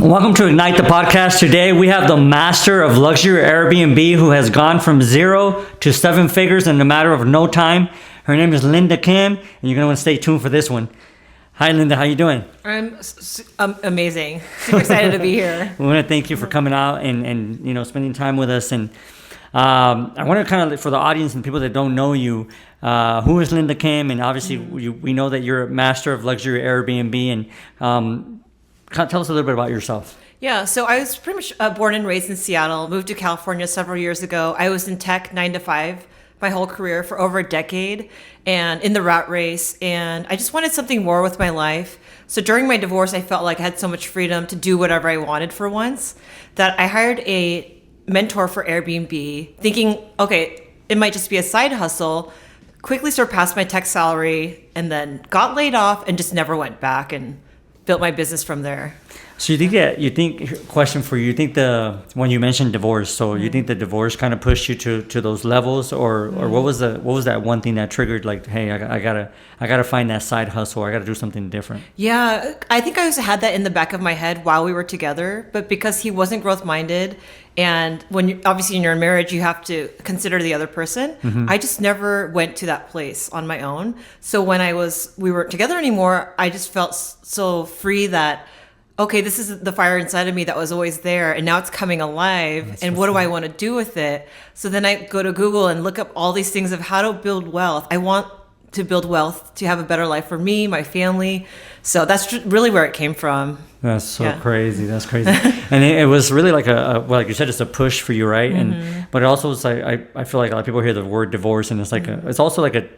Welcome to Ignite the podcast. Today we have the master of luxury Airbnb who has gone from 0 to 7 figures in a matter of no time. Her name is Linda Kim, and you're going to want to stay tuned for this one. Hi, Linda. How you doing? I'm amazing. Super excited to be here. We want to thank you for coming out and spending time with us. And I want to kind of, for the audience and people that don't know you, who is Linda Kim? And obviously we know that you're a master of luxury Airbnb. And tell us a little bit about yourself. Yeah, so I was pretty much born and raised in Seattle, moved to California several years ago. I was in tech 9 to 5 my whole career for over a decade and in the rat race. And I just wanted something more with my life. So during my divorce, I felt like I had so much freedom to do whatever I wanted for once that I hired a mentor for Airbnb thinking, okay, it might just be a side hustle, quickly surpassed my tech salary and then got laid off and just never went back and built my business from there. So you think question for you, when you mentioned divorce, so you think the divorce kind of pushed you to those levels, or what was that one thing that triggered, like, hey, I gotta find that side hustle, I gotta do something different? Yeah, I think I always had that in the back of my head while we were together, but because he wasn't growth minded, and obviously in your marriage you have to consider the other person, I just never went to that place on my own. So when we weren't together anymore, I just felt so free that, okay, this is the fire inside of me that was always there, and now it's coming alive. And what do I want to do with it? So then I go to Google and look up all these things of how to build wealth. I want to build wealth to have a better life for me, my family. So that's really where it came from. That's so crazy. That's crazy. And it was really like like you said, it's a push for you, right? But it also was like, I feel like a lot of people hear the word divorce, and it's like it's also like I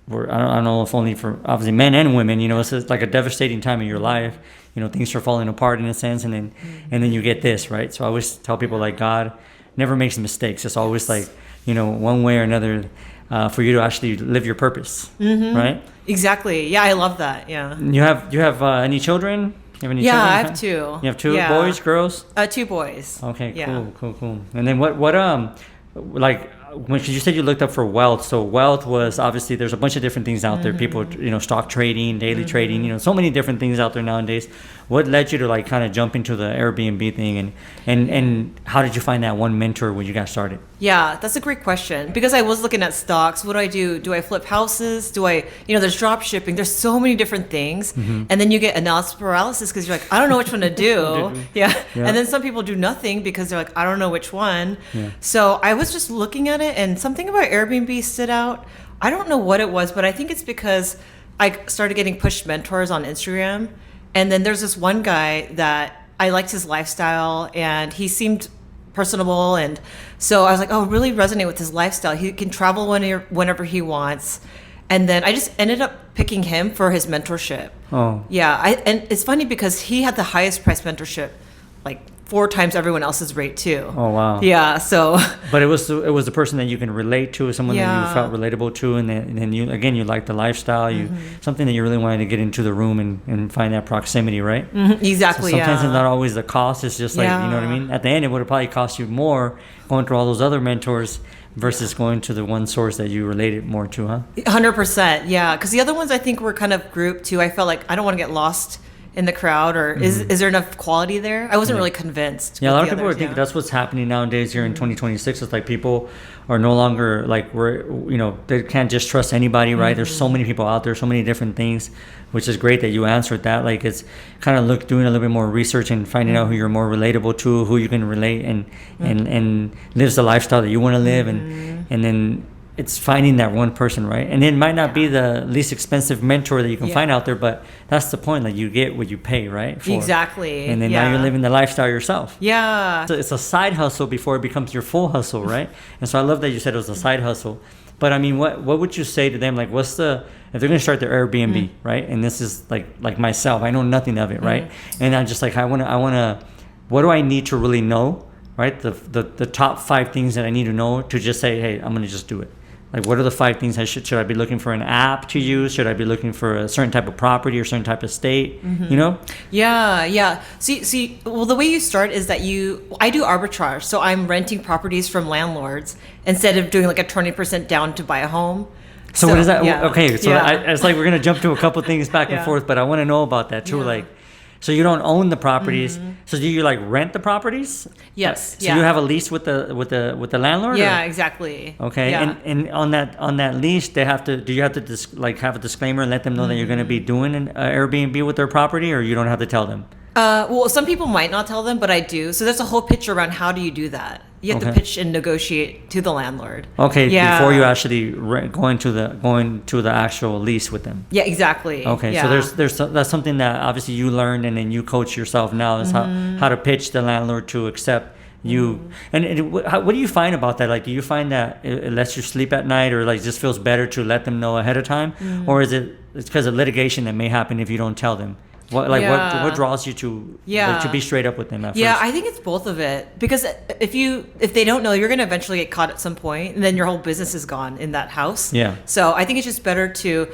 don't know if only for obviously men and women, it's like a devastating time in your life. Things are falling apart in a sense, and then you get this, right? So I always tell people, like, God never makes mistakes. It's always like, one way or another, for you to actually live your purpose, right? Exactly. Yeah, I love that. Yeah. You have any children? You have any children? I have 2. You have 2 boys, girls? 2 boys. Okay, cool. And then what when you said you looked up for wealth, so wealth was obviously, there's a bunch of different things out there. People, stock trading, daily trading, so many different things out there nowadays. What led you to like kind of jump into the Airbnb thing, and how did you find that one mentor when you got started? Yeah, that's a great question, because I was looking at stocks. What do I do? Do I flip houses? Do I, there's drop shipping. There's so many different things. And then you get analysis paralysis because you're like, I don't know which one to do. Yeah. And then some people do nothing because they're like, I don't know which one. Yeah. So I was just looking at it, and something about Airbnb stood out. I don't know what it was, but I think it's because I started getting pushed mentors on Instagram. And then there's this one guy that I liked his lifestyle, and he seemed personable, and so I was like, really resonate with his lifestyle. He can travel whenever he wants. And then I just ended up picking him for his mentorship. And it's funny because he had the highest price mentorship, like 4 times everyone else's rate too. Oh wow. Yeah. So. But it was the person that you can relate to, someone that you felt relatable to, and then you liked the lifestyle, something that you really wanted to get into the room and find that proximity, right? Exactly. So sometimes it's not always the cost. It's just like, you know what I mean. At the end, it would have probably cost you more going through all those other mentors versus going to the one source that you related more to, huh? 100%. Yeah. Because the other ones I think were kind of grouped too. I felt like I don't want to get lost in the crowd, or is there enough quality there? I wasn't really convinced. Yeah, a lot of people think that's what's happening nowadays here in 2026. It's like people are no longer like, they can't just trust anybody, right? There's so many people out there, so many different things, which is great that you answered that. Like, it's kind of doing a little bit more research and finding out who you're more relatable to, who you can relate and lives the lifestyle that you want to live, and then it's finding that one person, right? And it might not be the least expensive mentor that you can find out there, but that's the point. Like, you get what you pay, right? Exactly. And then now you're living the lifestyle yourself. Yeah. So it's a side hustle before it becomes your full hustle, right? And so I love that you said it was a side hustle. But I mean, what would you say to them? Like, if they're going to start their Airbnb, right? And this is like myself, I know nothing of it, right? And I'm just like, I want to, what do I need to really know, right? The top 5 things that I need to know to just say, hey, I'm going to just do it. Like, what are the 5 things should I be looking for an app to use? Should I be looking for a certain type of property or certain type of state? Yeah. See, well, the way you start is that I do arbitrage. So I'm renting properties from landlords instead of doing like a 20% down to buy a home. So what is that? Yeah. Okay, so it's like we're going to jump to a couple things back and forth, but I want to know about that too. Like, So you don't own the properties. So do you like rent the properties? Yes. So you have a lease with the landlord? Yeah, or? exactly. Okay. Yeah. And on that lease, they have to. Do you have to like have a disclaimer and let them know that you're going to be doing an Airbnb with their property, or you don't have to tell them? Well, some people might not tell them, but I do. So there's a whole pitch around how do you do that. You have to pitch and negotiate to the landlord. Okay, yeah. Before you actually going to the actual lease with them. Yeah, exactly. Okay, yeah. so that's something that obviously you learned and then you coach yourself now is how to pitch the landlord to accept you. And what do you find about that? Like, do you find that it lets you sleep at night, or like just feels better to let them know ahead of time, or is it's because of litigation that may happen if you don't tell them? What draws you to to be straight up with them at first? Yeah, I think it's both of it, because if they don't know, you're going to eventually get caught at some point, and then your whole business is gone in that house. Yeah. So I think it's just better to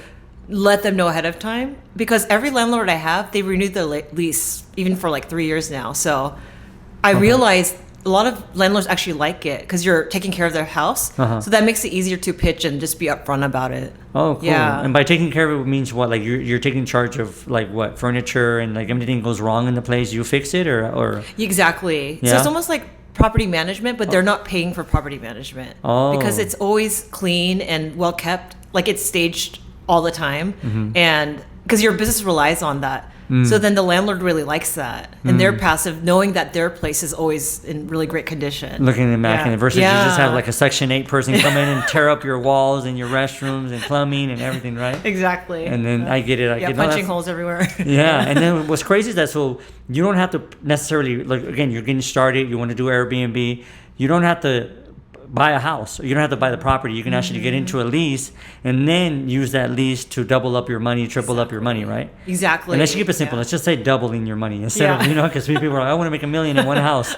let them know ahead of time, because every landlord I have, they renewed their lease even for like 3 years now. So I realized a lot of landlords actually like it because you're taking care of their house. So that makes it easier to pitch and just be upfront about it. Oh, cool. Yeah. And by taking care of it means what? Like you're taking charge of like what, furniture, and like anything goes wrong in the place, you fix it, or Exactly. Yeah? So it's almost like property management, but they're not paying for property management because it's always clean and well kept. Like it's staged all the time, and because your business relies on that. So then the landlord really likes that, and they're passive, knowing that their place is always in really great condition. Looking immaculate versus you just have like a Section 8 person come in and tear up your walls and your restrooms and plumbing and everything, right? Exactly. And then I get it. Punching holes everywhere. Yeah, and then what's crazy is that so you don't have to necessarily, like, again, you're getting started, you want to do Airbnb, you don't have to buy a house, or you don't have to buy the property. You can actually get into a lease and then use that lease to double up your money, triple up your money, right? Exactly. And let's keep it simple. Let's just say doubling your money instead of, because people are like, I want to make $1 million in one house.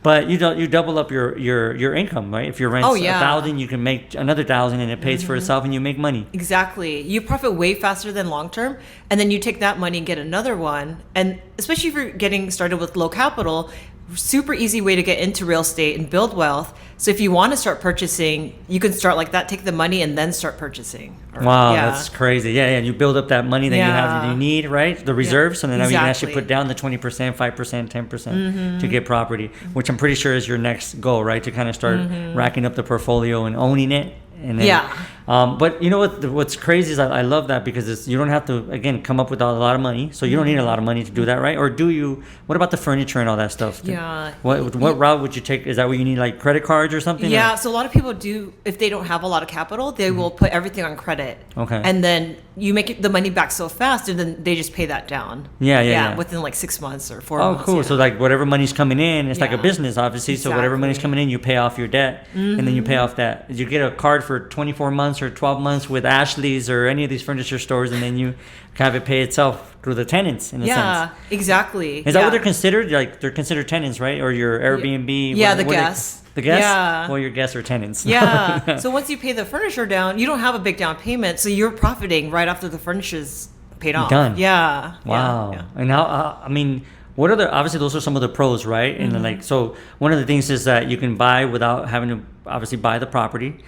But you double up your income, right? If your rent's $1,000, you can make another $1,000 and it pays for itself and you make money. Exactly. You profit way faster than long term, and then you take that money and get another one. And especially if you're getting started with low capital, super easy way to get into real estate and build wealth. So if you want to start purchasing, you can start like that, take the money and then start purchasing. Wow, that's crazy. Yeah, you build up that money that you need, right? The reserves, and then now you can actually put down the 20%, 5%, 10% to get property, which I'm pretty sure is your next goal, right? To kind of start racking up the portfolio and owning it. And then, but you know what's crazy is I love that because you don't have to, again, come up with a lot of money. So you don't need a lot of money to do that, right? Or do you? What about the furniture and all that stuff? Yeah. What route would you take? Is that where you need like credit cards or something? Yeah. Or? So a lot of people do, if they don't have a lot of capital, they will put everything on credit. Okay. And then you make the money back so fast, and then they just pay that down. Yeah. Within like 6 months or 4 months. Oh, cool. Yeah. So like whatever money's coming in, it's like a business, obviously. So whatever money's coming in, you pay off your debt, and then you pay off that. You get a card for 24 months or 12 months with Ashley's or any of these furniture stores, and then you have it pay itself through the tenants in a sense. Yeah, exactly. Is that what they're considered? Like they're considered tenants, right? Or your Airbnb? Yeah, the guests. The guests? Yeah. Well, your guests are tenants. Yeah. So once you pay the furniture down, you don't have a big down payment, so you're profiting right after the furniture's paid off. Done. Yeah. Wow. Yeah. And how? I mean, what are obviously those are some of the pros, right? And then like, so one of the things is that you can buy without having to obviously buy the property.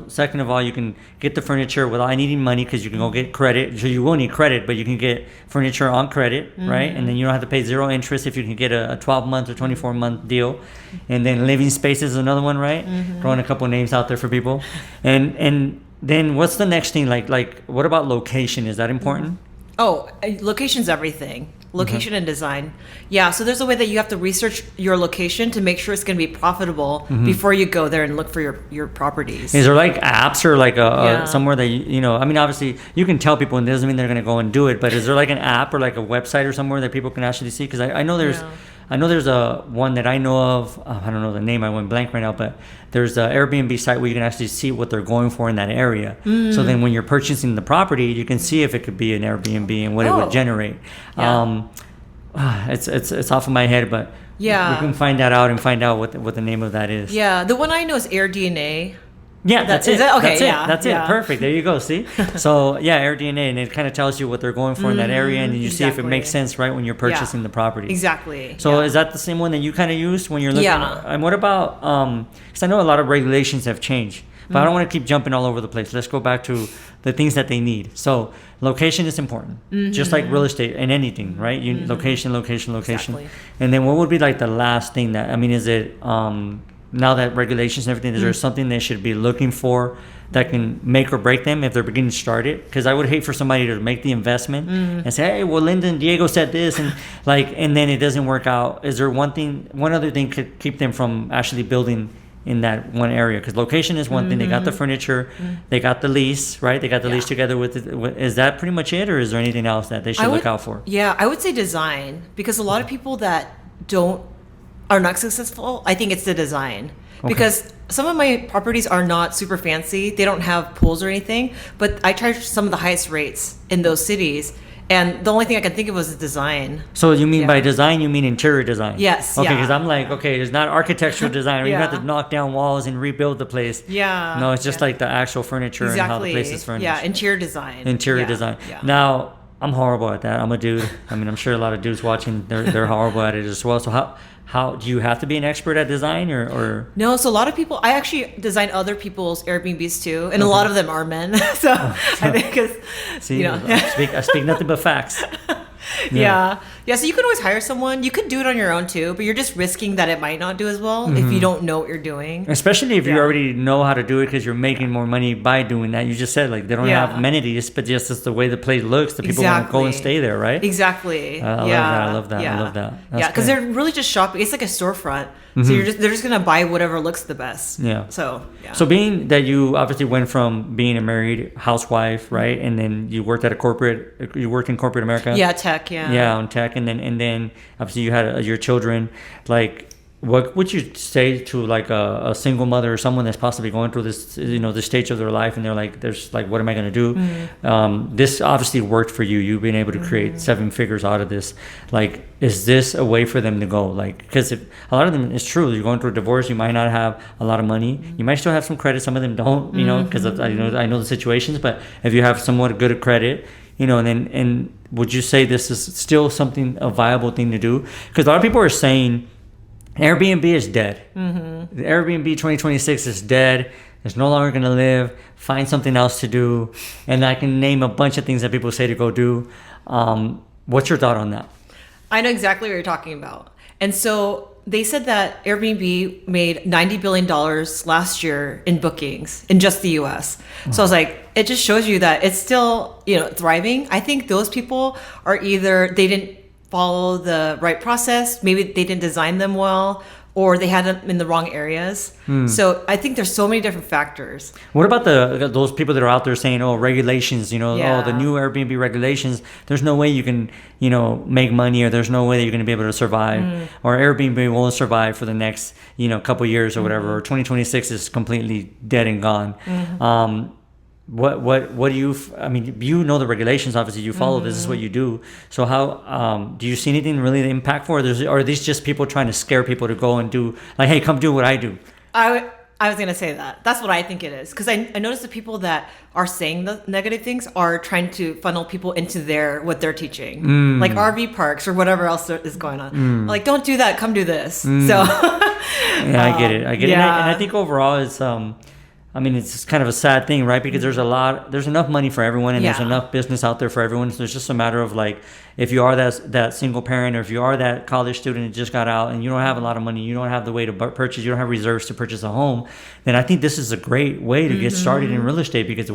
Second of all, you can get the furniture without needing money because you can go get credit. So you will need credit, but you can get furniture on credit, right? And then you don't have to pay zero interest if you can get a 12-month or 24-month deal. And then living space is another one, right? Throwing a couple names out there for people. And then what's the next thing? Like what about location? Is that important? Oh, location's everything. Location and design. Yeah, so there's a way that you have to research your location to make sure it's going to be profitable before you go there and look for your properties. Is there like apps or like somewhere that I mean, obviously you can tell people and it doesn't mean they're going to go and do it, but is there like an app or like a website or somewhere that people can actually see? Because I know there's a one that I know of. I don't know the name. I went blank right now, but there's an Airbnb site where you can actually see what they're going for in that area. So then when you're purchasing the property, you can see if it could be an Airbnb and what it would generate. Yeah. It's off of my head, but we can find that out and find out what the name of that is. Yeah, the one I know is AirDNA. Yeah, that's it. Okay, that's it. Perfect. There you go. See? So, AirDNA, and it kind of tells you what they're going for in that area, and then you see if it makes sense, right, when you're purchasing the property. Exactly. So, is that the same one that you kind of used when you're looking? And what about, because I know a lot of regulations have changed, But I don't want to keep jumping all over the place. Let's go back to the things that they need. So location is important, just like real estate and anything, right? Location. Exactly. And then what would be like the last thing that, I mean, is it, now that regulations and everything, is there something they should be looking for that can make or break them if they're beginning to start it? Because I would hate for somebody to make the investment and say, hey, well, Linda and Diego said this, and and then it doesn't work out. Is there one other thing could keep them from actually building in that one area? Because location is one thing. They got the furniture, they got the lease, right? They got the lease together with it. Is that pretty much it, or is there anything else that they should look out for? Yeah, I would say design, because a lot of people that are not successful, I think it's the design. Because some of my properties are not super fancy. They don't have pools or anything, but I charge some of the highest rates in those cities. And the only thing I can think of was the design. So you mean by design, you mean interior design? Yes. Okay, because I'm like, okay, it's not architectural design. You have to Yeah. knock down walls and rebuild the place. Yeah. No, it's just like the actual furniture and how the place is furnished. Yeah, interior design. Interior Yeah, design. yeah. Now, I'm horrible at that. I'm a dude. I mean, I'm sure a lot of dudes watching, they're horrible at it as well. So how do you have to be an expert at design or? No, so a lot of people, I actually design other people's Airbnbs too, and a lot of them are men. So I think it's, See, I speak nothing but facts. Yeah. So you could always hire someone. You could do it on your own too, but you're just risking that it might not do as well if you don't know what you're doing. Especially if you already know how to do it because you're making more money by doing that. You just said like they don't have amenities, but just it's the way the place looks. The people want to go and stay there, right? Exactly. I love that. Yeah. I love that. Yeah, because they're really just shopping. It's like a storefront. So they're just gonna buy whatever looks the best. Yeah. So yeah. So being that you obviously went from being a married housewife, right, and then you worked in corporate America. Yeah, tech. Yeah. Yeah, on tech, and then obviously you had your children. Like, what would you say to like a single mother or someone that's possibly going through this, this stage of their life, and they're like, there's like, what am I going to do? This obviously worked for you. You've been able to create 7 figures out of this. Like, is this a way for them to go? Like, because if a lot of them, it's true, you're going through a divorce, you might not have a lot of money. You might still have some credit. Some of them don't, because I know the situations. But if you have somewhat good credit, and would you say this is still a viable thing to do? Because a lot of people are saying Airbnb is dead. The Airbnb 2026 is dead. It's no longer going to live. Find something else to do. And I can name a bunch of things that people say to go do. What's your thought on that? I know exactly what you're talking about. And so they said that Airbnb made $90 billion last year in bookings in just the US. So I was like, it just shows you that it's still, thriving. I think those people are either they didn't follow the right process, maybe they didn't design them well, or they had them in the wrong areas. So I think there's so many different factors. What about those people that are out there saying, oh, regulations, the new Airbnb regulations, there's no way you can, make money, or there's no way that you're going to be able to survive, or Airbnb won't survive for the next, couple years or whatever, or 2026 is completely dead and gone. What do you, I mean, you know the regulations, obviously you follow this is what you do. So how, do you see anything really impactful, or are these just people trying to scare people to go and do, like, hey, come do what I do? I was going to say that. That's what I think it is. Because I noticed the people that are saying the negative things are trying to funnel people into what they're teaching. Like RV parks or whatever else is going on. Like, don't do that, come do this. So yeah, I get it. Yeah. And I think overall it's, it's kind of a sad thing, right? Because there's enough money for everyone, and there's enough business out there for everyone. So it's just a matter of like, if you are that single parent, or if you are that college student that just got out and you don't have a lot of money, you don't have the way to purchase, you don't have reserves to purchase a home, then I think this is a great way to get started in real estate, because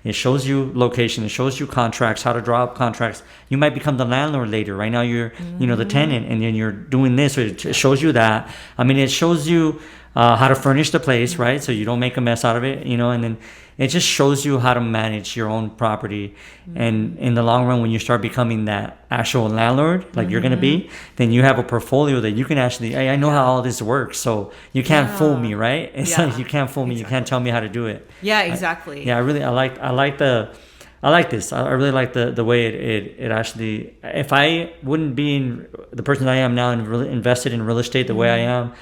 it shows you location, it shows you contracts, how to draw up contracts. You might become the landlord later. Right now you're, the tenant, and then you're doing this. So it shows you that. It shows you how to furnish the place, right? So you don't make a mess out of it, and then it just shows you how to manage your own property. And in the long run, when you start becoming that actual landlord, like you're going to be, then you have a portfolio that you can actually, hey, I know how all this works. So you can't fool me, right? It's like, you can't fool me. You can't tell me how to do it. Yeah, exactly. I like this. I really like the way it actually, if I wouldn't be the person I am now and really invested in real estate the way I am,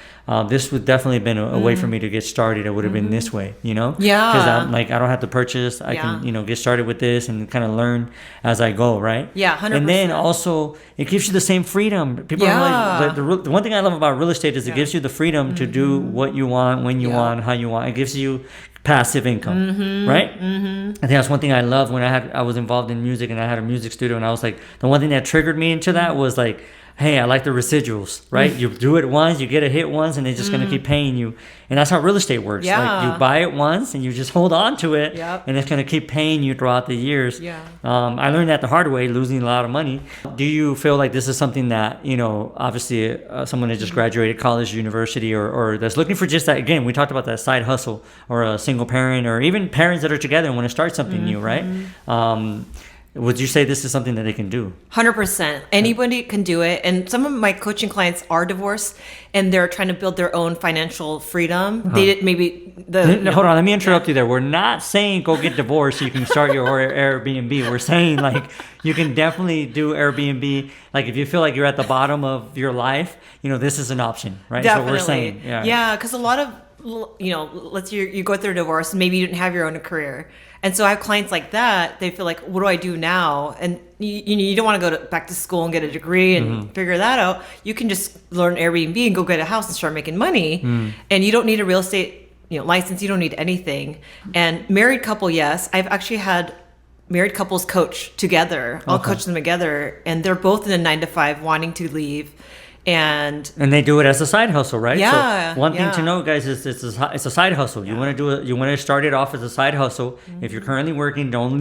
this would definitely have been a way for me to get started. It would have been this way, Yeah. Because I'm like, I don't have to purchase. I can, get started with this and kind of learn as I go, right? Yeah, 100%. And then also, it gives you the same freedom. People are like, the one thing I love about real estate is it gives you the freedom to do what you want, when you want, how you want. It gives you passive income, right? I think that's one thing I love when I was involved in music and I had a music studio, and I was like, the one thing that triggered me into that was like, hey, I like the residuals, right? You do it once, you get a hit once, and they're just gonna keep paying you. And that's how real estate works. Yeah. Like you buy it once and you just hold on to it, Yep. and it's gonna keep paying you throughout the years. Yeah. I learned that the hard way, losing a lot of money. Do you feel like this is something that, you know, obviously someone that just graduated college, university, or that's looking for just that, again, we talked about that side hustle, or a single parent, or even parents that are together and want to start something new, right? Would you say this is something that they can do? 100%. Anybody can do it. And some of my coaching clients are divorced and they're trying to build their own financial freedom. They did maybe Hold on, let me interrupt you there. We're not saying go get divorced so you can start your Airbnb. We're saying like you can definitely do Airbnb. Like if you feel like you're at the bottom of your life, you know, this is an option, right? Definitely. So we're saying, Yeah, because a lot of, you know, let's say you go through a divorce and maybe you didn't have your own career. And so I have clients like that. They feel like, what do I do now? And you don't want to go back to school and get a degree and figure that out. You can just learn Airbnb and go get a house and start making money. And you don't need a real estate, you know, license. You don't need anything. And married couple, yes. I've actually had married couples coach together. I'll coach them together, and they're both in a 9-to-5 wanting to leave. And they do it as a side hustle, right? Yeah. So one thing to know, guys, is it's a side hustle. You want to do it. You want to start it off as a side hustle. If you're currently working, don't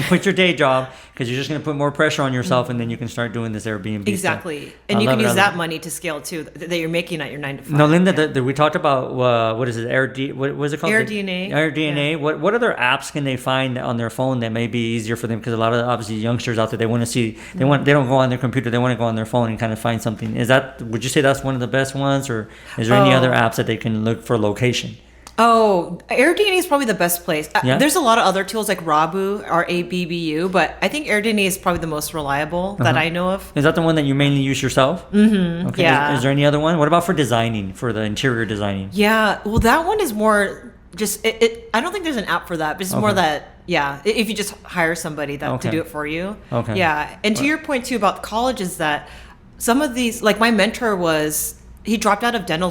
quit your day job, because you're just going to put more pressure on yourself, and then you can start doing this Airbnb. Exactly, stuff. and you can use that money to scale too, that you're making at your 9-to-5. No, Linda, we talked about what is it? what was it called? AirDNA. AirDNA. Yeah. What other apps can they find on their phone that may be easier for them? Because a lot of obviously youngsters out there, they want to see, they don't go on their computer, they want to go on their phone and kind of find something. Would you say that's one of the best ones, or is there any other apps that they can look for location? Oh, AirDNA is probably the best place. Yeah? There's a lot of other tools like Rabu, RABBU, but I think AirDNA is probably the most reliable that I know of. Is that the one that you mainly use yourself? Okay. Yeah. Is there any other one? What about for designing, for the interior designing? Yeah, well, that one is more just, I don't think there's an app for that, but it's more that, if you just hire somebody to do it for you. Okay. Yeah, and to your point too about college is that some of these, like my mentor he dropped out of dental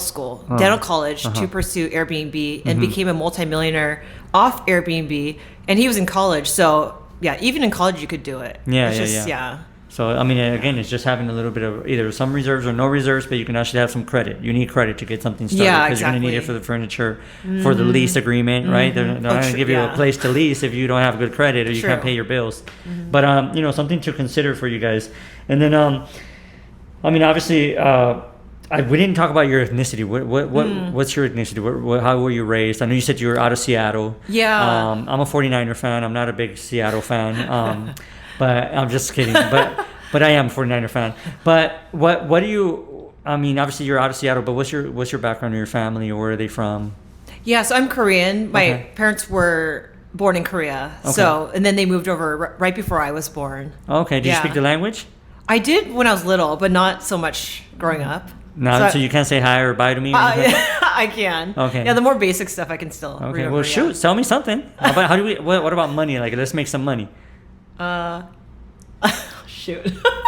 college to pursue Airbnb and became a multimillionaire off Airbnb, and he was in college. So yeah, even in college you could do it. Yeah. So I mean, again, it's just having a little bit of either some reserves or no reserves, but you can actually have some credit. You need credit to get something started, because you're going to need it for the furniture, for the lease agreement, right? They're not going to give you a place to lease if you don't have good credit or you can't pay your bills. But something to consider for you guys. And then I mean, obviously, we didn't talk about your ethnicity. What's your ethnicity? How were you raised? I know you said you were out of Seattle. Yeah. I'm a 49er fan. I'm not a big Seattle fan. But I'm just kidding. But I am a 49er fan. But what do you? I mean, obviously you're out of Seattle. But what's your background or your family, or where are they from? Yeah. So I'm Korean. My parents were born in Korea. Okay. So, and then they moved over right before I was born. Okay. Do you speak the language? I did when I was little, but not so much growing up. No, so you can't say hi or bye to me? I can. Okay. Yeah, the more basic stuff I can still Okay, remember. well, shoot, tell me something. What about money? Like, let's make some money. Shoot.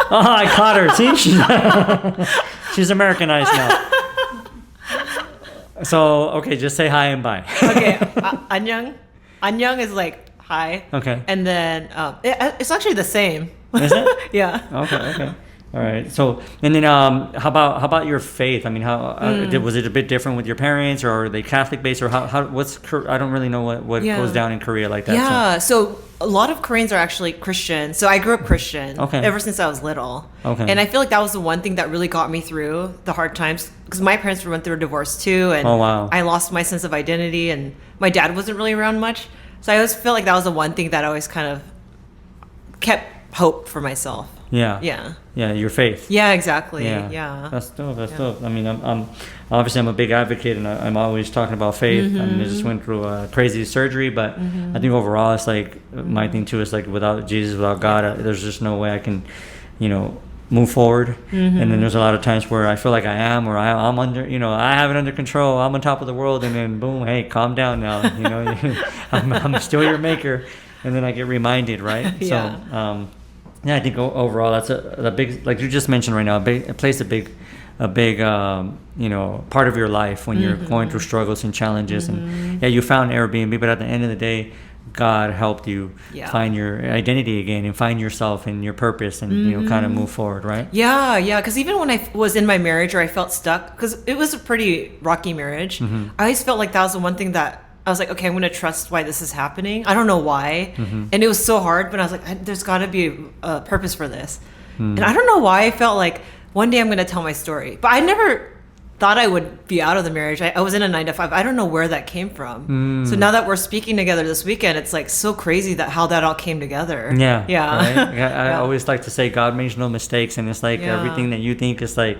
Oh, I caught her. See? She's Americanized now. So, okay, just say hi and bye. Okay, annyeong. Annyeong is like hi. Okay. And then it's actually the same. Is it? Yeah. Okay. All right. So, and then how about your faith? I mean, was it a bit different with your parents, or are they Catholic based, or I don't really know what goes down in Korea like that. Yeah. So a lot of Koreans are actually Christian. So I grew up Christian Okay. ever since I was little. Okay. And I feel like that was the one thing that really got me through the hard times, because my parents went through a divorce too, and Oh, wow. I lost my sense of identity, and my dad wasn't really around much. So I always felt like that was the one thing that always kind of kept hope for myself. Yeah. Yeah, your faith. Yeah, exactly. Yeah. Yeah. That's dope. I mean, I'm obviously I'm a big advocate, and I'm always talking about faith. I mean, I just went through a crazy surgery, but I think overall it's like my thing too is like without Jesus, without God, there's just no way I can, move forward. And then there's a lot of times where I feel like I am, or I'm under, I have it under control. I'm on top of the world, and then boom, hey, calm down now. I'm still your maker, and then I get reminded, right? Yeah. So. Yeah, I think overall that's a big, like you just mentioned right now, it plays a big a big part of your life when you're going through struggles and challenges. And you found Airbnb, but at the end of the day, God helped you find your identity again and find yourself and your purpose and kind of move forward, right? Yeah, because even when I was in my marriage or I felt stuck, because it was a pretty rocky marriage, I always felt like that was the one thing that I was like, okay, I'm going to trust why this is happening. I don't know why. And it was so hard, but I was like, there's got to be a purpose for this. And I don't know why I felt like one day I'm going to tell my story. But I never thought I would be out of the marriage. I was in a 9-to-5. I don't know where that came from. So now that we're speaking together this weekend, it's like so crazy that how that all came together. Yeah. Right? I always like to say God makes no mistakes, and it's like everything that you think is like,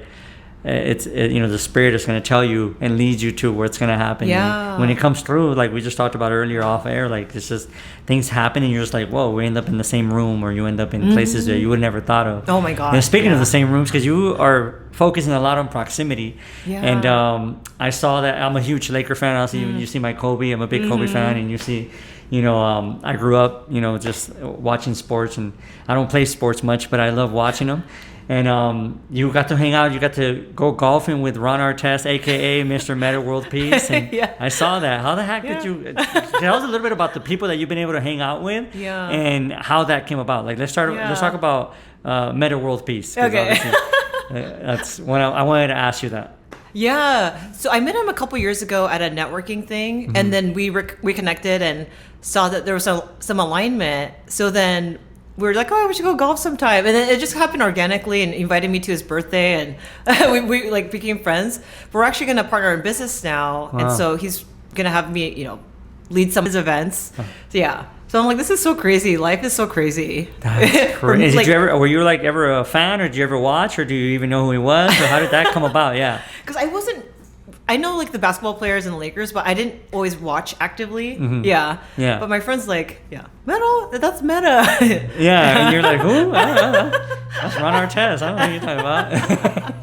the Spirit is going to tell you and lead you to where it's going to happen. Yeah. And when it comes through, like we just talked about earlier off air, like it's just things happen and you're just like, whoa, we end up in the same room, or you end up in places that you would never thought of. Oh my God. And speaking of the same rooms, because you are focusing a lot on proximity. Yeah. And I saw that I'm a huge Laker fan. Also, you see my Kobe. I'm a big Kobe fan, and you see. I grew up, just watching sports, and I don't play sports much, but I love watching them. And you got to hang out. You got to go golfing with Ron Artest, a.k.a. Mr. Meta World Peace. And I saw that. How the heck did you... Tell us a little bit about the people that you've been able to hang out with and how that came about. Like, let's talk about Meta World Peace. Okay. That's when I wanted to ask you that. Yeah. So I met him a couple years ago at a networking thing, and then we reconnected and saw that there was some alignment. So then we were like, oh, we should go golf sometime. And then it just happened organically, and he invited me to his birthday, and we like became friends. But we're actually going to partner in business now. Wow. And so he's going to have me, lead some of his events. So yeah. So I'm like, this is so crazy. Life is so crazy. That's crazy. Were you ever a fan, or did you ever watch, or do you even know who he was, or how did that come about? Yeah. Because I know like the basketball players and the Lakers, but I didn't always watch actively. Yeah. But my friend's like, Meta, that's Meta. Yeah, and you're like, who? I don't know. That's Ron Artest. I don't know what you're talking about.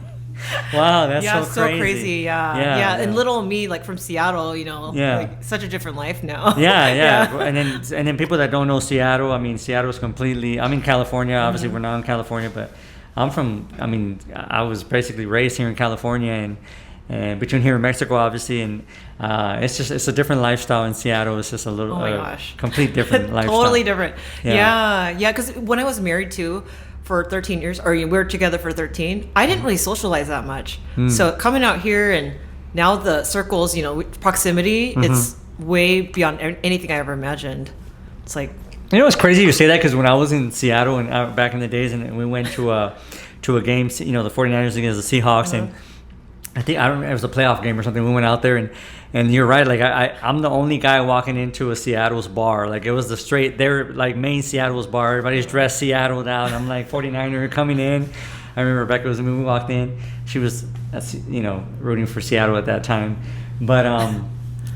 Wow, that's so crazy. Yeah. And little me, like from Seattle, like such a different life now. Yeah. And then people that don't know Seattle, I mean, Seattle's completely. I'm in California. Obviously, we're not in California, but I was basically raised here in California, and between here and Mexico, obviously, and it's a different lifestyle in Seattle. It's just a little, complete different lifestyle. Totally different. Yeah. Because when I was married too, for 13 years, or we were together for 13, I didn't really socialize that much. So coming out here, and now the circles, proximity, it's way beyond anything I ever imagined. It's like, it's crazy you say that, because when I was in Seattle and back in the days, and we went to a game, the 49ers against the Seahawks, and I think it was a playoff game or something. We went out there, and you're right. Like I'm the only guy walking into a Seattle's bar. Like it was they're like main Seattle's bar. Everybody's dressed Seattle down. I'm like 49er coming in. I remember Rebecca was when we walked in. She was, rooting for Seattle at that time. But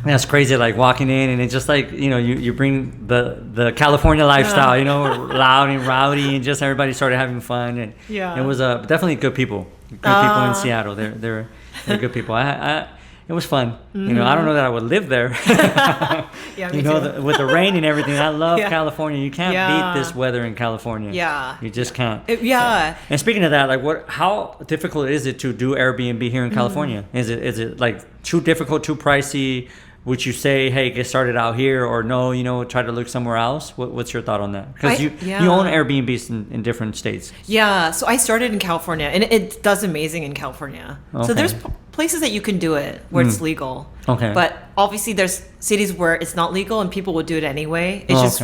that's crazy. Like walking in, and it's just like you bring the California lifestyle. Loud and rowdy, and just everybody started having fun. And it was definitely good people. Good people in Seattle. They're good people. It was fun. I don't know that I would live there. Me too. With the rain and everything. I love California. You can't beat this weather in California. Yeah. You just can't. And speaking of that, like how difficult is it to do Airbnb here in California? Is it like too difficult, too pricey? Would you say, hey, get started out here, or no, try to look somewhere else? What's your thought on that? Because you own Airbnbs in different states. Yeah, so I started in California, and it does amazing in California. Okay. So there's places that you can do it where it's legal. Okay. But obviously there's cities where it's not legal and people would do it anyway. It's just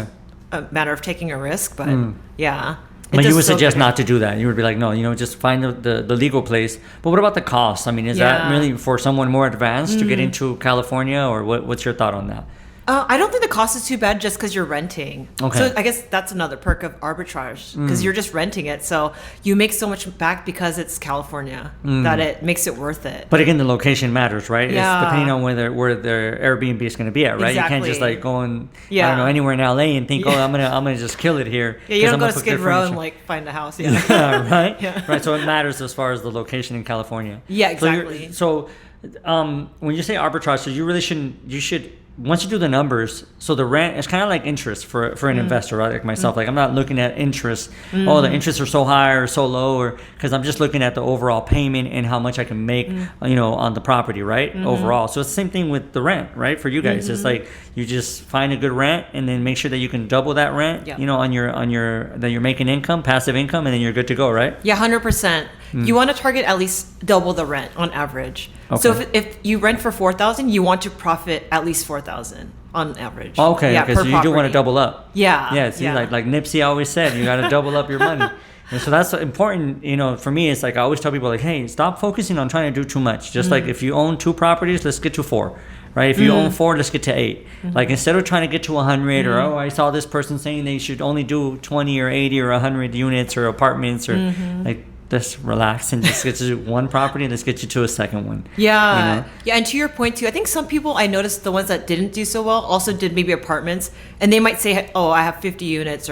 a matter of taking a risk, but yeah. But you would suggest not to do that. You would be like, no, just find the legal place. But what about the cost? I mean, is that really for someone more advanced to get into California, or what's your thought on that? I don't think the cost is too bad just because you're renting. Okay. So I guess that's another perk of arbitrage, because you're just renting it. So you make so much back because it's California that it makes it worth it. But again, the location matters, right? Yeah. It's depending on where the Airbnb is going to be at, right? Exactly. You can't just like go and I don't know, anywhere in LA and think, I'm gonna just kill it here. Yeah, you don't go to Skid Row and like find a house. Yeah, right. Right. So it matters as far as the location in California. Yeah, exactly. So when you say arbitrage, so you should once you do the numbers, so the rent is kind of like interest for an investor, right? Like myself, like I'm not looking at interest. Oh, the interests are so high or so low, or because I'm just looking at the overall payment and how much I can make, on the property, right? Overall. So it's the same thing with the rent, right? For you guys, it's like you just find a good rent and then make sure that you can double that rent, on your that you're making income, passive income, and then you're good to go, right? Yeah, 100%. You want to target at least double the rent on average. Okay. So if you rent for $4,000, you want to profit at least $4,000 on average. Okay, yeah, okay. per So you do want property. to double up. Yeah. Yeah. See, like Nipsey always said, you got to double up your money. And so that's important, for me. It's like I always tell people, like, hey, stop focusing on trying to do too much. Just like if you own 2 properties, let's get to 4, right? If you own 4, let's get to 8. Like instead of trying to get to 100 or, I saw this person saying they should only do 20 or 80 or 100 units or apartments or like, just relax and just get to one property and let's get you to a second one. Yeah. Yeah. And to your point too, I think some people, I noticed the ones that didn't do so well also did maybe apartments, and they might say, oh, I have 50 units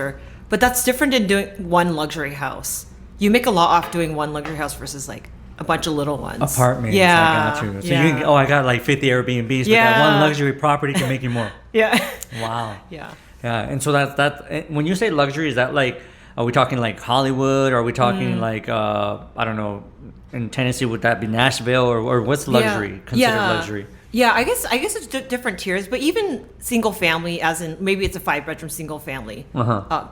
but that's different than doing one luxury house. You make a lot off doing one luxury house versus like a bunch of little ones. Apartments. Yeah. I got you. So you can, I got like 50 Airbnbs, but that one luxury property can make you more. Yeah. Wow. Yeah. Yeah. And so that when you say luxury, is that like, are we talking like Hollywood? Are we talking like, I don't know, in Tennessee, would that be Nashville? Or what's luxury considered luxury? Yeah, I guess it's different tiers, but even single family, as in maybe it's a 5-bedroom single family,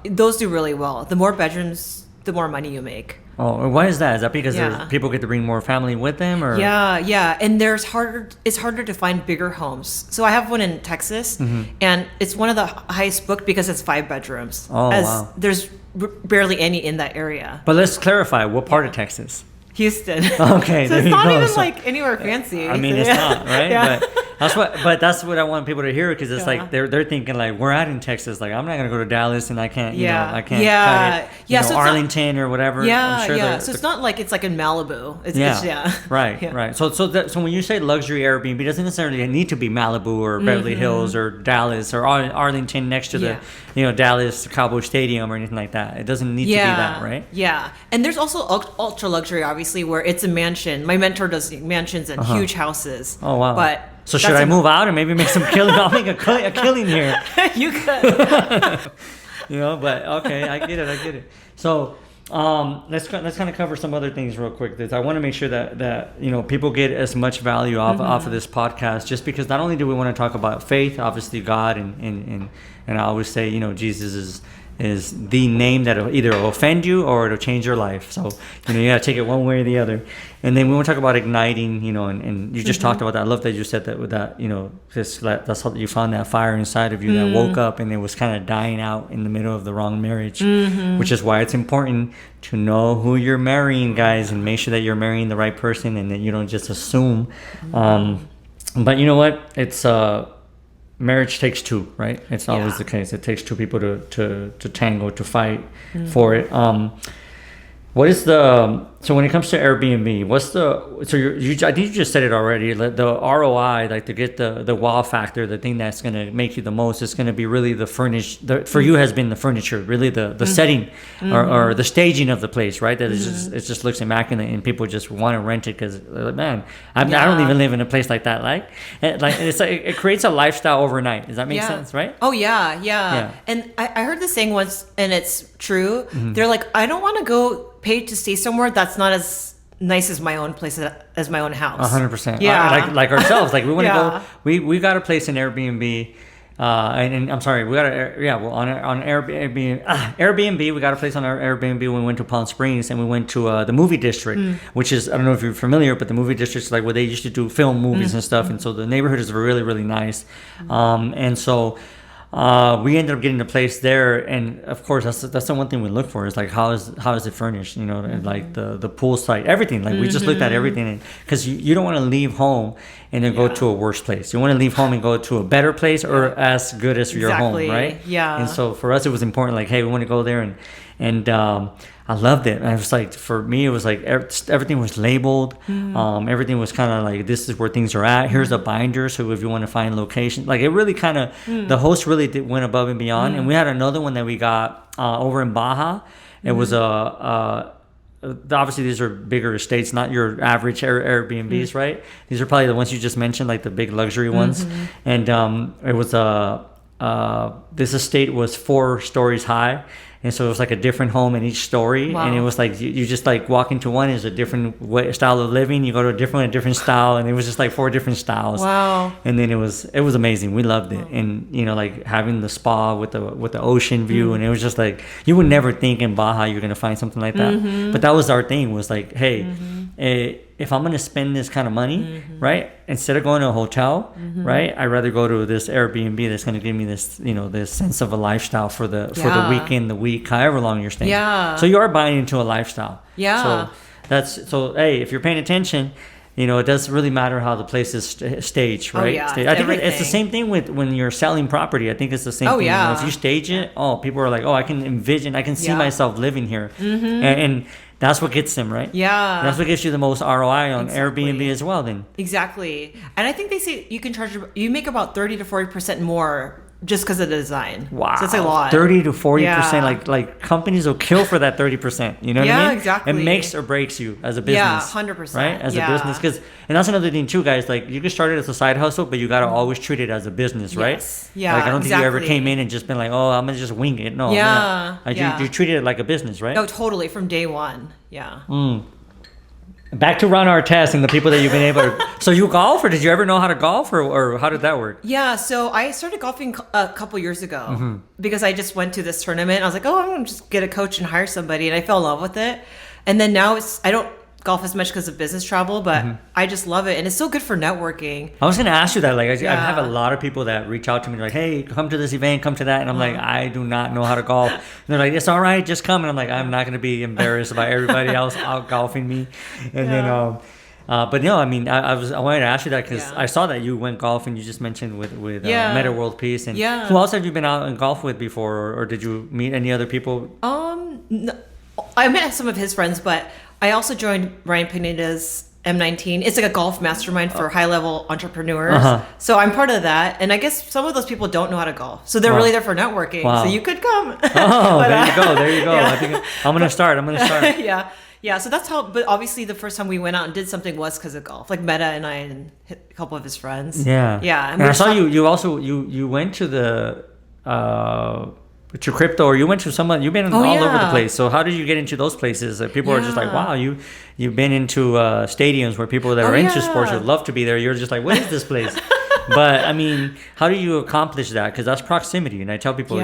those do really well. The more bedrooms, the more money you make. Oh, why is that? Is that because people get to bring more family with them, or? Yeah, and it's harder to find bigger homes. So I have one in Texas, and it's one of the highest booked because it's 5 bedrooms. Oh, wow. There's barely any in that area. But let's clarify, what part of Texas? Houston. Okay, so it's not even like anywhere fancy. I mean, it's not, right? Yeah. But that's what I want people to hear, because it's like they're thinking like, we're out in Texas, like I'm not gonna go to Dallas and I can't, I can't cut it, so Arlington or whatever. I'm sure so it's not like it's like in Malibu. It's right, right. So when you say luxury Airbnb, it doesn't necessarily need to be Malibu or Beverly Hills or Dallas or Arlington next to the Dallas Cowboy Stadium or anything like that. It doesn't need to be that, right? Yeah, and there's also ultra luxury, obviously, where it's a mansion. My mentor does mansions and huge houses. Oh wow! But so should I move out and maybe make some killing? I'll make a killing here. You could. But okay, I get it. So let's kind of cover some other things real quick. I want to make sure that people get as much value off of this podcast, just because not only do we want to talk about faith, obviously God, and I always say Jesus is the name that will either offend you or it'll change your life. So you gotta take it one way or the other. And then we want to talk about igniting, and you just talked about that. I love that you said that with that, that's how you found that fire inside of you that woke up and it was kind of dying out in the middle of the wrong marriage, which is why it's important to know who you're marrying, guys, and make sure that you're marrying the right person and that you don't just assume. But you know what? It's marriage takes 2, right? It's always the case. It takes 2 people to tango, to fight for it. What is so when it comes to Airbnb, I think you just said it already, the ROI, like to get the wow factor, the thing that's going to make you the most is going to be really for you has been the furniture, really the setting or the staging of the place, right? That it just looks immaculate and people just want to rent it because, man, I don't even live in a place like that. It's like it creates a lifestyle overnight. Does that make sense, right? Oh, yeah. And I heard this saying once, and it's true. They're like, I don't want to go pay to stay somewhere that's not as nice as my own place, as my own house. 100%. Yeah. Like ourselves. Like we want to go. We got a place in Airbnb. And I'm sorry, we got on Airbnb. We got a place on our Airbnb when we went to Palm Springs, and we went to the movie district, which is, I don't know if you're familiar, but the movie district is like where they used to do film movies and stuff. And so the neighborhood is really, really nice. And so we ended up getting a place there, and of course that's the one thing we look for is like how is it furnished, and like the pool site, everything. Like we just looked at everything, because you don't want to leave home and then go to a worse place. You want to leave home and go to a better place or as good as your home, right? Yeah. And so for us it was important, like, hey, we want to go there, and I loved it. And I was like, for me, it was like everything was labeled. Everything was kind of like, this is where things are at. Here's a binder, so if you want to find location, like it really kind of, the host really went above and beyond. And we had another one that we got over in Baja. It was obviously these are bigger estates, not your average Airbnbs, right? These are probably the ones you just mentioned, like the big luxury ones. And it was this estate was 4 stories high. And so it was like a different home in each story. Wow. And it was like, you just like walk into one is a different style of living. You go to a different style. And it was just like 4 different styles. Wow. And then it was amazing. We loved it. And, you know, like having the spa with the ocean view. And it was just like, you would never think in Baja you're going to find something like that. But that was our thing, was like, hey, if I'm going to spend this kind of money, right, instead of going to a hotel, right, I'd rather go to this Airbnb that's going to give me this, you know, this sense of a lifestyle for the weekend, the week, however long you're staying. Yeah. So you are buying into a lifestyle. Yeah. So hey, if you're paying attention, you know, it doesn't really matter how the place is staged, right? yeah. I think it's the same thing with when you're selling property. I think it's the same thing. yeah. You know, if you stage it, people are like, I can envision, I can see myself living here. And that's what gets them, right? Yeah. That's what gets you the most ROI on Airbnb as well, then. Exactly. And I think they say you make about 30 to 40% more just because of the design. Wow. So it's a lot. 30 to 40%. Yeah. Like companies will kill for that 30%. You know what I mean? Yeah, exactly. It makes or breaks you as a business. Yeah, 100%. Right? As a business. And that's another thing too, guys. Like, you can start it as a side hustle, but you got to always treat it as a business, right? Yes. Yeah, Like, I don't think you ever exactly. came in and just been like, I'm going to just wing it. No. Yeah, Like, yeah. You treated it like a business, right? No, totally. From day one. Yeah. Back to Ron Artest and the people that you've been able to. So you golf, or did you ever know how to golf, or how did that work? Yeah, so I started golfing a couple years ago because I just went to this tournament. I was like, I'm going to just get a coach and hire somebody. And I fell in love with it. And then now I don't golf as much because of business travel, but I just love it. And it's so good for networking. I was going to ask you that. Like, I have a Yeah. lot of people that reach out to me like, hey, come to this event, come to that. And I'm like, I do not know how to golf. And they're like, it's all right, just come. And I'm like, I'm not going to be embarrassed about everybody else out golfing me. And then, but no, I mean, I wanted to ask you that because I saw that you went golfing. You just mentioned with Meta World Peace. And who else have you been out and golf with before? Or did you meet any other people? No, I met some of his friends, but I also joined Ryan Pineda's M19. It's like a golf mastermind for high-level entrepreneurs. So I'm part of that. And I guess some of those people don't know how to golf. So they're really there for networking. So you could come. There you go. There you go. Yeah. I think I'm going to start. Yeah, so that's how, but obviously the first time we went out and did something was because of golf. Like Meta and I and a couple of his friends. Yeah. Yeah. And I saw you also, you went to the, to crypto, or you went to you've been all over the place. So how did you get into those places? People are just like, wow, you've been into stadiums where people that are into sports would love to be there. You're just like, what is this place? But I mean, how do you accomplish that? Because that's proximity. And I tell people,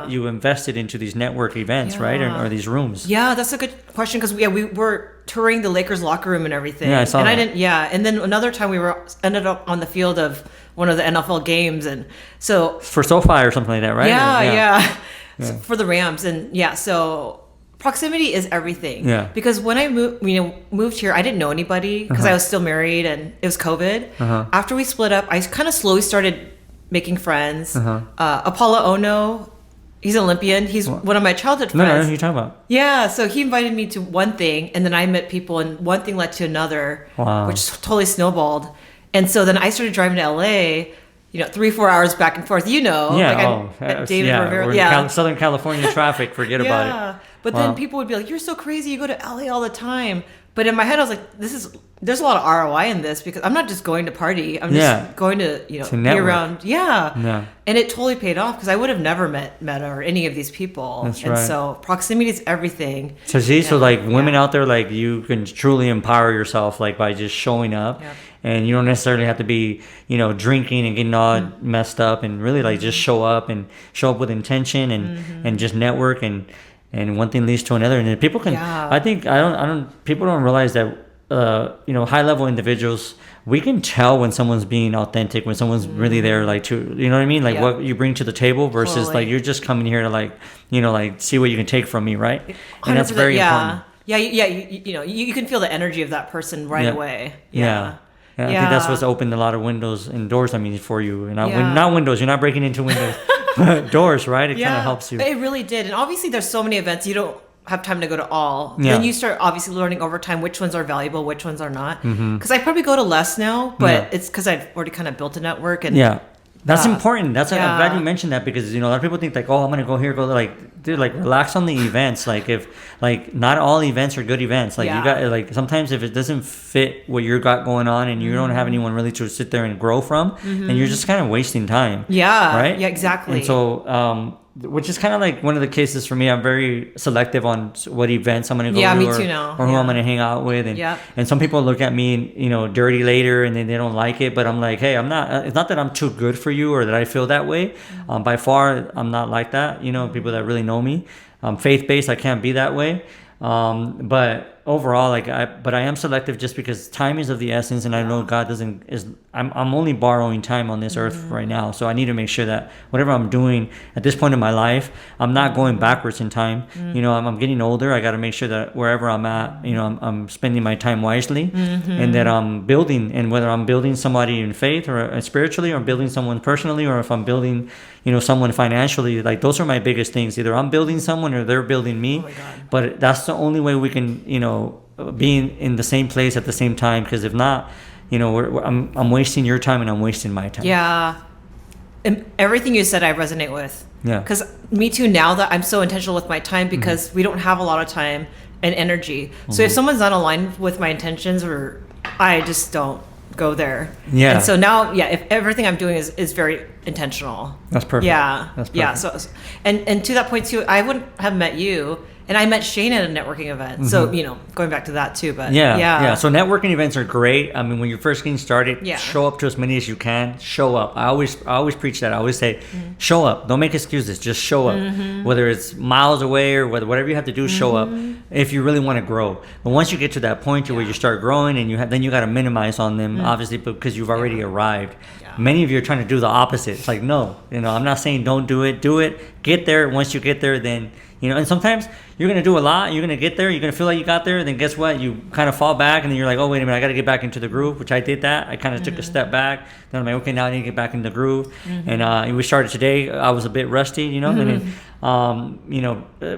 you invested into these network events, right? Or these rooms. Yeah, that's a good question because we were touring the Lakers locker room and everything. Yeah, I saw that. I didn't. Yeah, and then another time we ended up on the field of one of the NFL games, and so for SoFi or something like that, right? Yeah. So for the Rams, and so proximity is everything. Yeah. Because when I moved here, I didn't know anybody because I was still married and it was COVID. After we split up, I kind of slowly started making friends. Apollo Ono, he's an Olympian. He's one of my childhood friends. No, who are you talking about? Yeah, so he invited me to one thing, and then I met people, and one thing led to another, which totally snowballed. And so then I started driving to LA. 3-4 hours back and forth. David Rivera. Southern California traffic. Forget about it. But then people would be like, "You're so crazy. You go to LA all the time." But in my head, I was like, there's a lot of ROI in this because I'm not just going to party. I'm just going to be around. Yeah. And it totally paid off because I would have never met Meta or any of these people. That's right. And so proximity is everything. So so like women out there, like you can truly empower yourself like by just showing up. Yeah. And you don't necessarily have to be, drinking and getting all messed up, and really like just show up with intention and just network and one thing leads to another. And people can, people don't realize that, high level individuals, we can tell when someone's being authentic, when someone's really there, like to, you know what I mean? Like what you bring to the table versus like, you're just coming here to like, see what you can take from me. Right. And that's very important. Yeah. You can feel the energy of that person right away. Yeah. I think that's what's opened a lot of windows and doors, for you. And not windows, you're not breaking into windows, but doors, right? It kind of helps you. It really did. And obviously there's so many events, you don't have time to go to all. Then you start obviously learning over time which ones are valuable, which ones are not. Because I probably go to less now, but it's because I've already kind of built a network. And That's important. That's I'm yeah. glad you mentioned that, because a lot of people think like, oh, I'm gonna go here, go there. Like, dude, like relax on the events. Like if like not all events are good events. Like you got like sometimes if it doesn't fit what you got going on and you don't have anyone really to sit there and grow from, then you're just kind of wasting time. Yeah. Right. Yeah. Exactly. And so which is kind of like one of the cases for me. I'm very selective on what events I'm going to go to, me too now. or who I'm going to hang out with. And some people look at me, dirty later, and then they don't like it. But I'm like, hey, I'm not. It's not that I'm too good for you or that I feel that way. By far, I'm not like that. People that really know me, faith-based, I can't be that way. But overall, but I am selective just because time is of the essence, and I know God I'm only borrowing time on this earth right now, so I need to make sure that whatever I'm doing at this point in my life, I'm not going backwards in time. I'm getting older. I got to make sure that wherever I'm at, I'm spending my time wisely, and that I'm building, and whether I'm building somebody in faith or spiritually, or building someone personally, or if I'm building, someone financially, like those are my biggest things. Either I'm building someone or they're building me. But that's the only way we can, be in the same place at the same time. Because if not, I'm wasting your time and I'm wasting my time. Yeah. And everything you said, I resonate with. Yeah. Because me too, now that I'm so intentional with my time, because we don't have a lot of time and energy. So if someone's not aligned with my intentions, or I just don't go there. Yeah. And so now, if everything I'm doing is very intentional. That's perfect. Yeah. That's perfect. Yeah. So, and to that point too, I wouldn't have met you. And I met Shane at a networking event. So, going back to that too. But yeah. So networking events are great. I mean, when you're first getting started, Yeah. show up to as many as you can. Show up. I always preach that. I always say, show up. Don't make excuses. Just show up. Whether it's miles away or whatever you have to do, show up if you really want to grow. But once you get to that point where you start growing, and then you got to minimize on them, obviously, because you've already arrived. Many of you are trying to do the opposite. It's like, no, I'm not saying don't do it. Do it. Get there. Once you get there, then, and sometimes you're going to do a lot. You're going to get there. You're going to feel like you got there. Then guess what? You kind of fall back, and then you're like, oh, wait a minute. I got to get back into the groove, which I did that. I kind of took a step back. Then I'm like, okay, now I need to get back in the groove. And we started today. I was a bit rusty, and then,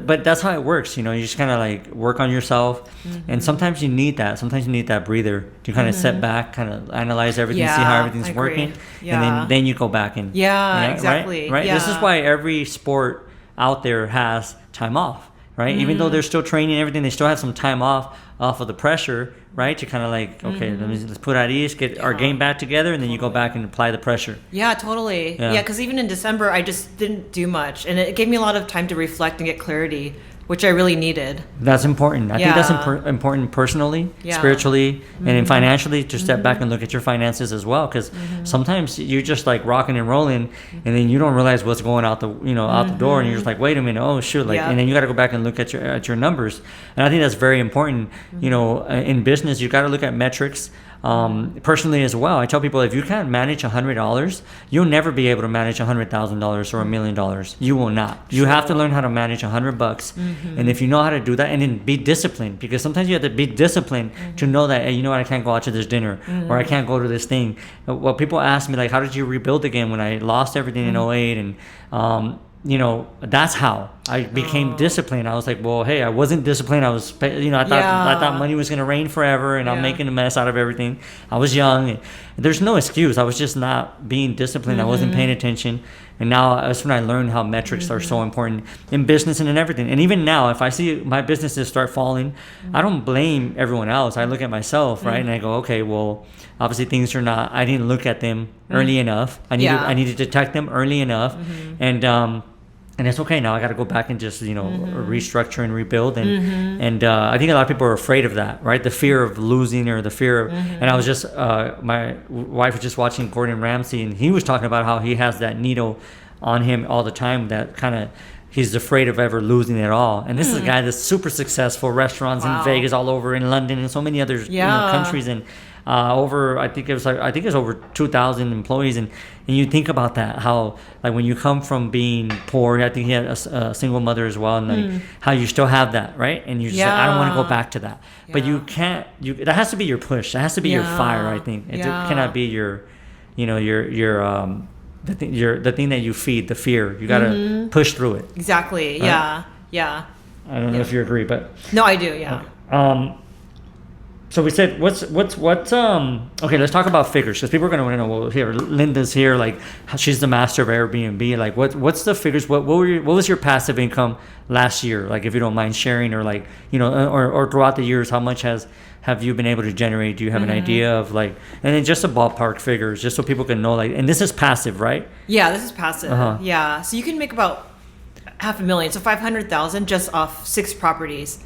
but that's how it works. You just kind of like work on yourself. And sometimes you need that. Sometimes you need that breather to kind of set back, kind of analyze everything, see how everything's working. And then you go back and exactly. Right. Yeah. This is why every sport out there has time off, right? Even though they're still training and everything, they still have some time off of the pressure, right? To kind of like, okay, let's put at ease, get our game back together, and then you go back and apply the pressure. Yeah, totally. Yeah, because even in December, I just didn't do much, and it gave me a lot of time to reflect and get clarity, which I really needed. That's important. I think that's important personally, spiritually, and financially, to step back and look at your finances as well. Because sometimes you're just like rocking and rolling, and then you don't realize what's going out the out the door, and you're just like, wait a minute, oh shoot, and then you got to go back and look at your numbers. And I think that's very important. In business, you got to look at metrics. Personally as well, I tell people, if you can't manage $100, you'll never be able to manage $100,000 or $1 million. You will not. You have to learn how to manage $100, and if you know how to do that, and then be disciplined, because sometimes you have to be disciplined to know that, hey, I can't go out to this dinner, or I can't go to this thing. Well, people ask me like, how did you rebuild again when I lost everything in 08? And that's how I became disciplined. I was like, well, hey, I wasn't disciplined. I was, I thought money was going to rain forever, and I'm making a mess out of everything. I was young, and there's no excuse. I was just not being disciplined. I wasn't paying attention. And now that's when I learned how metrics are so important in business and in everything. And even now, if I see my businesses start falling, I don't blame everyone else. I look at myself, right? And I go, okay, well, obviously things are not, I didn't look at them early enough. I need to detect them early enough. And it's okay now. I got to go back and just restructure and rebuild. And I think a lot of people are afraid of that, right? The fear of losing, or the fear of. And I was just my wife was just watching Gordon Ramsay, and he was talking about how he has that needle on him all the time. That kind of, he's afraid of ever losing it all. And this is a guy that's super successful, restaurants in Vegas, all over, in London, and so many other countries, and over, I think it was over 2,000 employees. And you think about that, how like when you come from being poor, I think he had a single mother as well, and like how you still have that, right? And you just like, I don't want to go back to that. But you can't. That has to be your push. That has to be your fire. I think it cannot be your, the thing that you feed, the fear. You got to push through it. Exactly. Right? Yeah. I don't know if you agree, but no, I do. Yeah. So we said, okay, let's talk about figures, because people are going to want to know, well, here, Linda's here, like, she's the master of Airbnb. Like, what's the figures? What was your passive income last year? Like, if you don't mind sharing, or like, or throughout the years, how much have you been able to generate? Do you have an idea of like, and then just a ballpark figures, just so people can know, like, and this is passive, right? Yeah, this is passive. Yeah. So you can make about $500,000, so 500,000 just off 6 properties.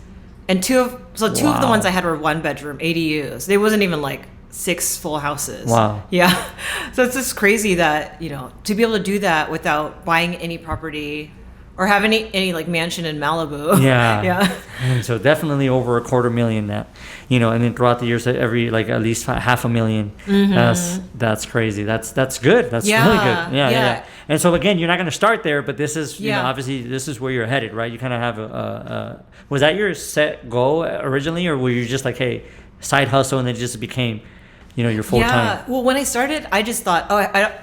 And two of the ones I had were 1-bedroom ADUs. They wasn't even like 6 full houses. Wow. Yeah. So it's just crazy that, to be able to do that without buying any property or having any like mansion in Malibu. Yeah. Yeah. And so definitely over $250,000 that, and then throughout the years, every like at least $500,000. That's crazy. That's good. That's really good. Yeah. And so again, you're not going to start there, but this is, obviously this is where you're headed, right? You kind of have was that your set goal originally, or were you just like, hey, side hustle, and then it just became, your full time? Yeah. Well, when I started, I just thought,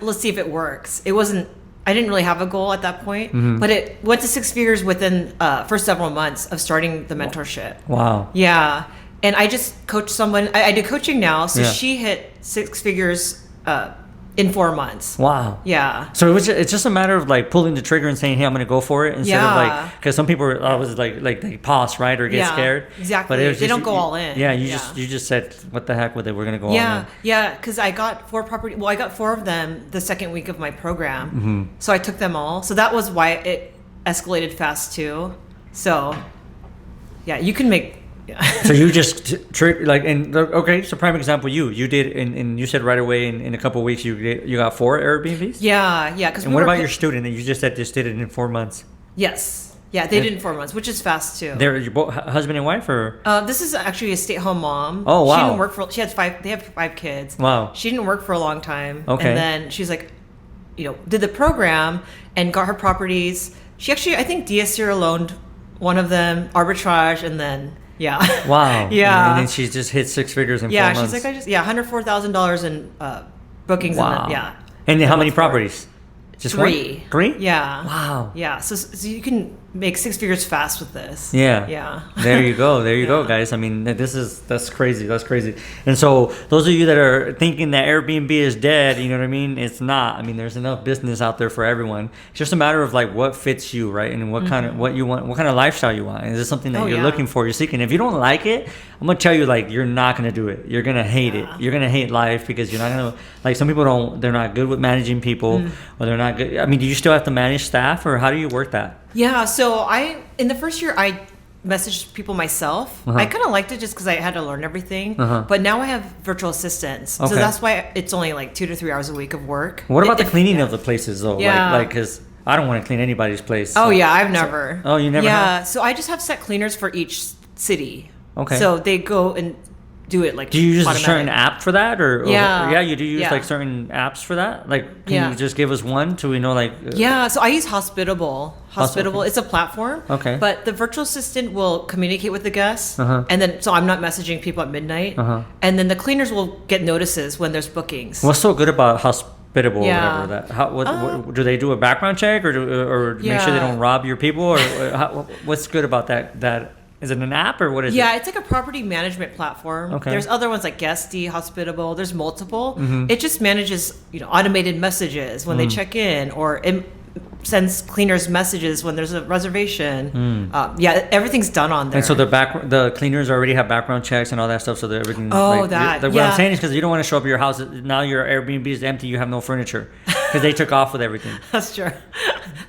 let's see if it works. I didn't really have a goal at that point, but it went to 6 figures within for several months of starting the mentorship. Wow. Yeah. And I just coached someone. I do coaching now, so she hit 6 figures in 4 months. Wow. Yeah. So it's just a matter of like pulling the trigger and saying, hey, I'm going to go for it, instead of like, because some people are always like they pause, right, or get scared. Exactly. But they don't go all in. Yeah. You just said, what the heck with it? We're going to go all in. Yeah. Because I got 4 property. Well, I got 4 of them the second week of my program. So I took them all. So that was why it escalated fast too. So yeah, you can make. So you just so prime example, you did, and you said right away in a couple of weeks you got 4 Airbnbs. Yeah. And what about your student that you just said just did it in 4 months? Yes. Yeah, they did in 4 months, which is fast too. They're your both husband and wife, or? This is actually a stay-at-home mom. Oh wow. She didn't work she had 5. They have 5 kids. Wow. She didn't work for a long time. Okay. And then she's like, did the program and got her properties. She actually, I think, DSCR loaned one of them, arbitrage, and then. Yeah. Wow. Yeah. And then she just hit 6 figures in 4 months. Yeah, she's like, $104,000 in bookings. Wow. And then, And how many properties? Just 3. One? 3? Yeah. Wow. Yeah. So you can make 6 figures fast with this. Yeah. Yeah. There you go. There you go, guys. I mean, that's crazy. That's crazy. And so those of you that are thinking that Airbnb is dead, you know what I mean? It's not. I mean, there's enough business out there for everyone. It's just a matter of like what fits you, right? And what kind of what you want, what kind of lifestyle you want. Is this something that you're looking for, you're seeking? If you don't like it, I'm gonna tell you, like, you're not gonna do it. You're gonna hate it. You're gonna hate life, because you're not gonna, like, some people they're not good with managing people, or they're not good. I mean, do you still have to manage staff, or how do you work that? Yeah, so in the first year I messaged people myself. I kind of liked it just because I had to learn everything. But now I have virtual assistants, so that's why it's only like 2 to 3 hours a week of work. What about the cleaning of the places though? Yeah. Like, because I don't want to clean anybody's place. Oh yeah, I've never. Oh, you never? Yeah, so I just have set cleaners for each city. Okay. So they go and do it like. Do you use automatic. a certain app for that, or you do use Yeah. like certain apps for that? Like, can you just give us one so we know, like? Yeah, so I use Hospitable. Hospitable, it's a platform. Okay. But the virtual assistant will communicate with the guests, and then so I'm not messaging people at midnight, and then the cleaners will get notices when there's bookings. What's so good about Hospitable? Yeah. Or whatever that? What do they do a background check, or make sure they don't rob your people, or what's good about that? Is it an app, or what is it? Yeah, it's like a property management platform. Okay. There's other ones like Guesty, Hospitable. There's multiple. It just manages, automated messages when they check in, or it sends cleaners messages when there's a reservation. Everything's done on there. And so the cleaners already have background checks and all that stuff, so that everything. What I'm saying is, because you don't want to show up at your house now, your Airbnb is empty, you have no furniture, because they took off with everything. That's true.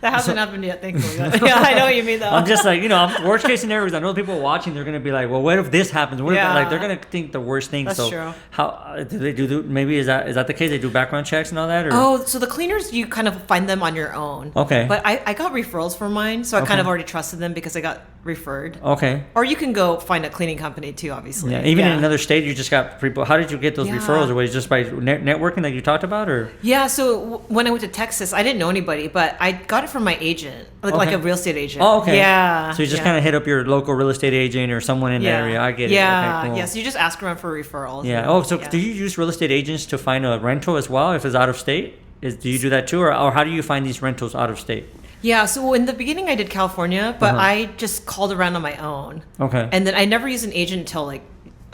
That hasn't happened yet, thankfully. Yeah, I know what you mean, though. I'm just like, worst case scenarios. I know people watching, they're gonna be like, well, what if this happens? What if, like, they're gonna think the worst thing. That's true. How do they do? Maybe is that the case? They do background checks and all that, or? Oh, so the cleaners, you kind of find them on your own. Okay. But I got referrals for mine, so I kind of already trusted them because I got referred. Okay. Or you can go find a cleaning company too, obviously. Yeah. Even in another state, you just got people. How did you get those referrals? Or was it just by networking, like you talked about, or? Yeah. So when I went to Texas, I didn't know anybody, but I got it from my agent, like a real estate agent. Oh, okay. Yeah. So you just kind of hit up your local real estate agent or someone in the area. I get it. Yeah. Okay, cool. Yeah. So you just ask around for referrals. Yeah. Oh, so do you use real estate agents to find a rental as well if it's out of state? Do you do that too, or how do you find these rentals out of state? Yeah, so in the beginning I did California, but I just called around on my own. Okay. And then I never used an agent until like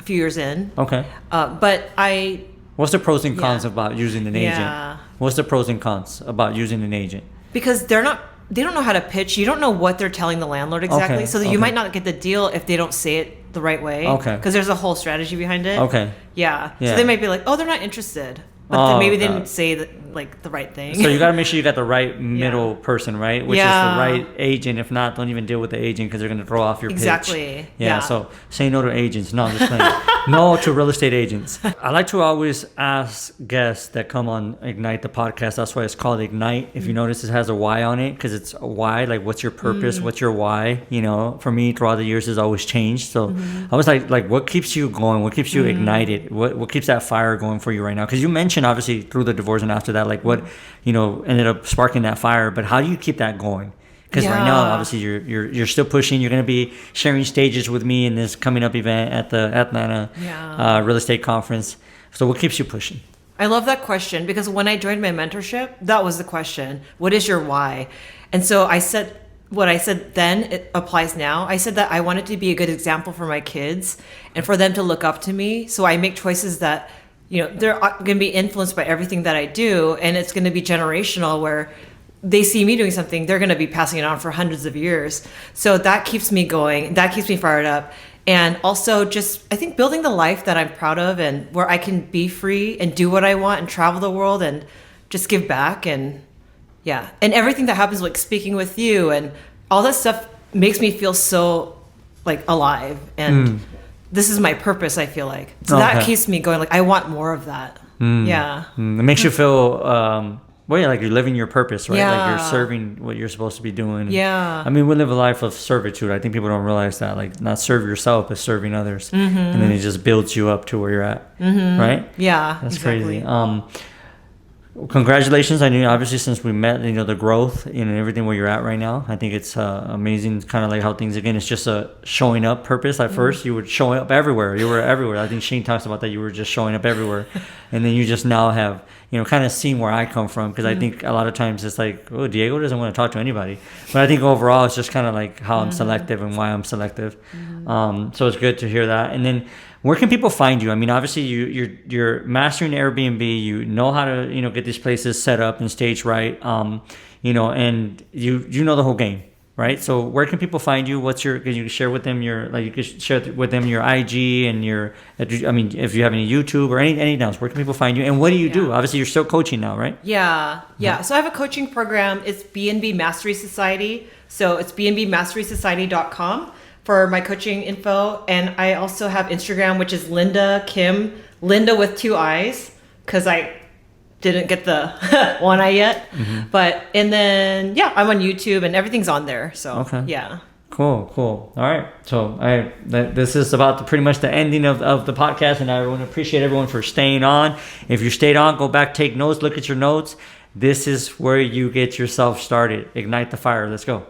few years in. Okay. But What's the pros and cons Yeah. about using an agent? Yeah. What's the pros and cons about using an agent? because they don't know how to pitch. You don't know what they're telling the landlord exactly. Okay, So that you might not get the deal if they don't say it the right way. Okay. Because there's a whole strategy behind it. Okay. Yeah. Yeah. So they might be like, oh, they're not interested. But Oh, then maybe they God. didn't say the right thing. So you got to make sure you got the right middle person, right? Which is Yeah. the right agent. If not, don't even deal with the agent because they're going to throw off your pitch. Exactly. Yeah, Yeah. so say no to agents. No, I'm just playing. No to real estate agents. I like to always ask guests that come on Ignite the podcast. That's why it's called Ignite. If you notice, it has a Y on it because it's a why. Like, what's your purpose? What's your why? You know, for me, throughout the years, has always changed. So I was like, what keeps you going? What keeps you ignited? What keeps that fire going for you right now? Because you mentioned, obviously, through the divorce and after that, like what, you know, ended up sparking that fire. But how do you keep that going? Because right now, Yeah. obviously, you're still pushing. You're going to be sharing stages with me in this coming up event at the Atlanta real estate conference. So what keeps you pushing? I love that question because when I joined my mentorship, that was the question. What is your why? And so I said, what I said then, it applies now. I said that I wanted to be a good example for my kids and for them to look up to me. So I make choices that, you know, they're going to be influenced by everything that I do. And it's going to be generational where they see me doing something, they're going to be passing it on for hundreds of years. So that keeps me going. That keeps me fired up. And also just, I think, building the life that I'm proud of and where I can be free and do what I want and travel the world and just give back. And yeah. And everything that happens, like speaking with you and all that stuff makes me feel so like alive. And this is my purpose, I feel like. So that keeps me going. Like, I want more of that. Yeah. It makes you feel, well, yeah, like you're living your purpose, right? Like you're Yeah. serving what you're supposed to be doing. Yeah. I mean, we live a life of servitude. I think people don't realize that. Like, not serve yourself, but serving others. And then it just builds you up to where you're at, right? Yeah. That's exactly. crazy. Congratulations. I knew, obviously, since we met, you know, the growth and everything where you're at right now. I think it's amazing, kind of like how things, again, it's just a showing up purpose. At first, you were showing up everywhere. You were everywhere. I think Shane talks about that. You were just showing up everywhere. And then you just now have, you know, kind of seen where I come from. Because I think a lot of times it's like, oh, Diego doesn't want to talk to anybody. But I think overall, it's just kind of like how I'm selective and why I'm selective. So it's good to hear that. And then, where can people find you? I mean, obviously you're mastering Airbnb. You know how to, you know, get these places set up and staged right. You know, and you know the whole game, right? So where can people find you? Can you share with them you could share with them your IG and I mean, if you have any YouTube or anything else, where can people find you? And what do you do? Obviously, you're still coaching now, right? Yeah. So I have a coaching program. It's BNB Mastery Society. So it's bnbmasterysociety.com for my coaching info. And I also have Instagram, which is Linda Kim, Linda with 2 I's, because I didn't get the one eye yet. And then, yeah, I'm on YouTube and everything's on there. So, yeah. Cool. All right. So this is about pretty much the ending of the podcast, and I want to appreciate everyone for staying on. If you stayed on, go back, take notes, look at your notes. This is where you get yourself started. Ignite the fire. Let's go.